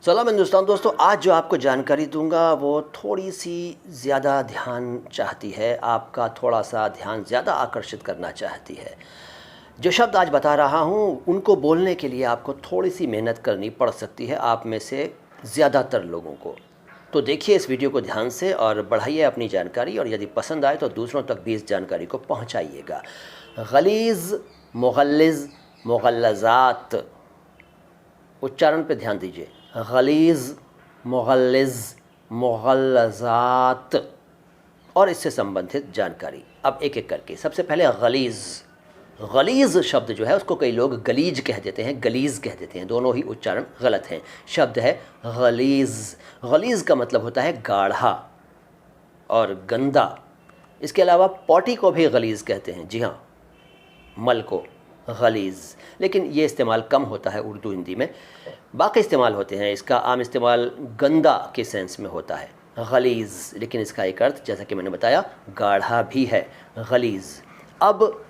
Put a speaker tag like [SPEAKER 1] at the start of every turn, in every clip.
[SPEAKER 1] सलाम हिंदुस्तान दोस्तों, आज जो आपको जानकारी दूंगा वो थोड़ी सी ज़्यादा ध्यान चाहती है, आपका थोड़ा सा ध्यान ज़्यादा आकर्षित करना चाहती है। जो शब्द आज बता रहा हूँ उनको बोलने के लिए आपको थोड़ी सी मेहनत करनी पड़ सकती है, आप में से ज़्यादातर लोगों को। तो देखिए इस वीडियो को ध्यान से और बढ़ाइए अपनी जानकारी, और यदि पसंद आए तो दूसरों तक भी इस जानकारी को पहुँचाइएगा। गलीज़, मुग़ल्लिज़, मुग़ल्लज़ात, उच्चारण पे ध्यान दीजिए। गलीज़, मुग़ल्लिज़, मुग़ल्लज़ात और इससे संबंधित जानकारी। अब एक एक करके, सबसे पहले गलीज़। गलीज़ शब्द जो है उसको कई लोग गलीज कह देते हैं, गलीज़ कह देते हैं, दोनों ही उच्चारण गलत हैं। शब्द है गलीज़। गलीज़ का मतलब होता है गाढ़ा और गंदा। इसके अलावा पॉटी को भी गलीज़ कहते हैं, जी हाँ, मल को गलीज़, लेकिन ये इस्तेमाल कम होता है उर्दू हिंदी में, बाकी इस्तेमाल होते हैं। इसका आम इस्तेमाल गंदा के सेंस में होता है गलीज़, लेकिन इसका एक अर्थ जैसा कि मैंने बताया गाढ़ा भी है, गलीज़। अब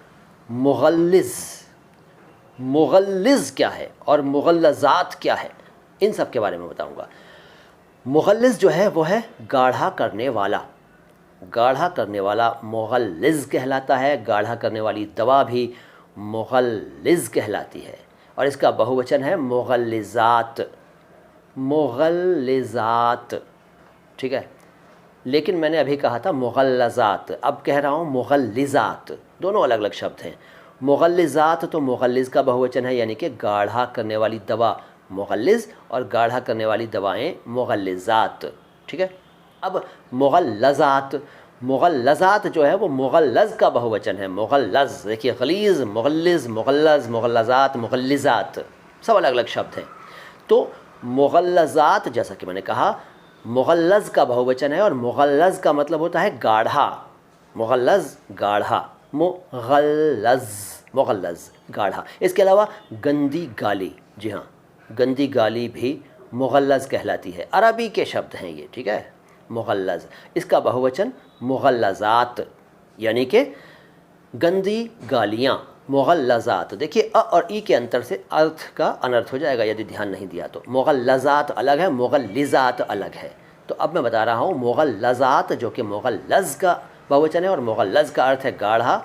[SPEAKER 1] मुग़ल्लिज़, मुग़ल्लिज़ क्या है और मुग़ल्लज़ात क्या है, इन सब के बारे में बताऊंगा। मुग़ल्लिज़ जो है वो है गाढ़ा करने वाला, गाढ़ा करने वाला मुग़ल्लिज़ कहलाता है। गाढ़ा करने वाली दवा भी मुग़ल्लिज़ कहलाती है, और इसका बहुवचन है मुग़ल्लिज़ात, मुग़ल्लिज़ात, ठीक है। लेकिन मैंने अभी कहा था मुग़ल्लज़ात, अब कह रहा हूँ मुग़ल्लिज़ात, दोनों अलग अलग शब्द हैं। मुग़ल्लिज़ात तो मुग़ल्लिज़ का बहुवचन है, यानी कि गाढ़ा करने वाली दवा मुग़ल्लिज़ और गाढ़ा करने वाली दवाएं मुग़ल्लिज़ात, ठीक है। अब मुग़ल्लज़ात, मुग़ल्लज़ात जो है वो मुग़ल्लज़ का बहुवचन है, मुग़ल्लज़। देखिए गलीज़, मुग़ल्लिज़, मुग़ल्लज़, मुग़ल्लज़ात, मुग़ल्लिज़ात, सब अलग अलग शब्द हैं। तो मुग़ल्लज़ात जैसा कि मैंने कहा मुग़ल्लज़ का बहुवचन है, और मुग़ल्लज़ का मतलब होता है गाढ़ा, मुग़ल्लज़ गाढ़ा, मुग़ल्लज़, मुग़ल्लज़ गाढ़ा। इसके अलावा गंदी गाली, जी हाँ, गंदी गाली भी मुग़ल्लज़ कहलाती है। अरबी के शब्द हैं ये, ठीक है, मुग़ल्लज़। इसका बहुवचन मुग़ल्लज़ात, यानी कि गंदी गालियाँ, मुग़ल्लज़ात। देखिए अ और ई के अंतर से अर्थ का अनर्थ हो जाएगा यदि ध्यान नहीं दिया तो। मुग़ल्लज़ात अलग है, मुग़ल्लिज़ात अलग है। तो अब मैं बता रहा हूँ मुग़ल्लज़ात जो कि मुग़ल्लज़ का बहुवचन है, और मुग़ल्लज़ का अर्थ है गाढ़ा,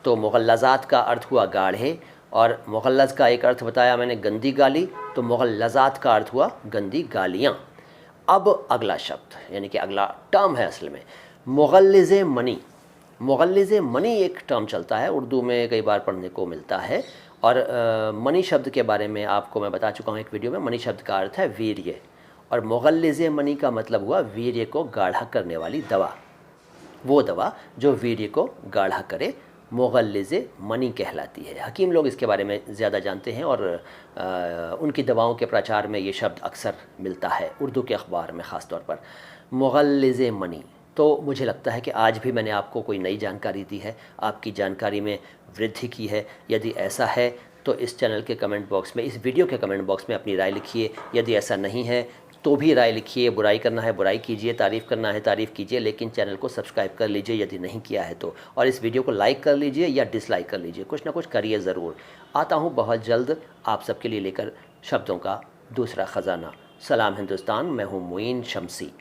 [SPEAKER 1] तो मुग़ल्लज़ात का अर्थ हुआ गाढ़े, और मुग़ल्लज़ का एक अर्थ बताया मैंने गंदी गाली, तो मुग़ल्लज़ात का अर्थ हुआ गंदी गालियाँ। अब अगला शब्द यानी कि अगला टर्म है असल में मुग़ल्लिज़ मनी। मुग़ल्लिज़ मनी एक टर्म चलता है, उर्दू में कई बार पढ़ने को मिलता है, और मनी शब्द के बारे में आपको मैं बता चुका हूँ एक वीडियो में। मनी शब्द का अर्थ है वीर्य, और मुग़ल्लिज़ मनी का मतलब हुआ वीर्य को गाढ़ा करने वाली दवा, वो दवा जो वीर्य को गाढ़ा करे, मुग़ल्लिज़ मनी कहलाती है। हकीम लोग इसके बारे में ज़्यादा जानते हैं, और उनकी दवाओं के प्रचार में ये शब्द अक्सर मिलता है, उर्दू के अखबार में ख़ास तौर पर, मुग़ल्लिज़ मनी। तो मुझे लगता है कि आज भी मैंने आपको कोई नई जानकारी दी है, आपकी जानकारी में वृद्धि की है। यदि ऐसा है तो इस चैनल के कमेंट बॉक्स में, इस वीडियो के कमेंट बॉक्स में अपनी राय लिखिए। यदि ऐसा नहीं है तो भी राय लिखिए। बुराई करना है बुराई कीजिए, तारीफ़ करना है तारीफ़ कीजिए, लेकिन चैनल को सब्सक्राइब कर लीजिए यदि नहीं किया है तो, और इस वीडियो को लाइक कर लीजिए या डिसलाइक कर लीजिए, कुछ ना कुछ करिए ज़रूर। आता हूँ बहुत जल्द आप सबके लिए लेकर शब्दों का दूसरा ख़जाना। सलाम हिंदुस्तान, मैं हूँ मुईन शम्सी।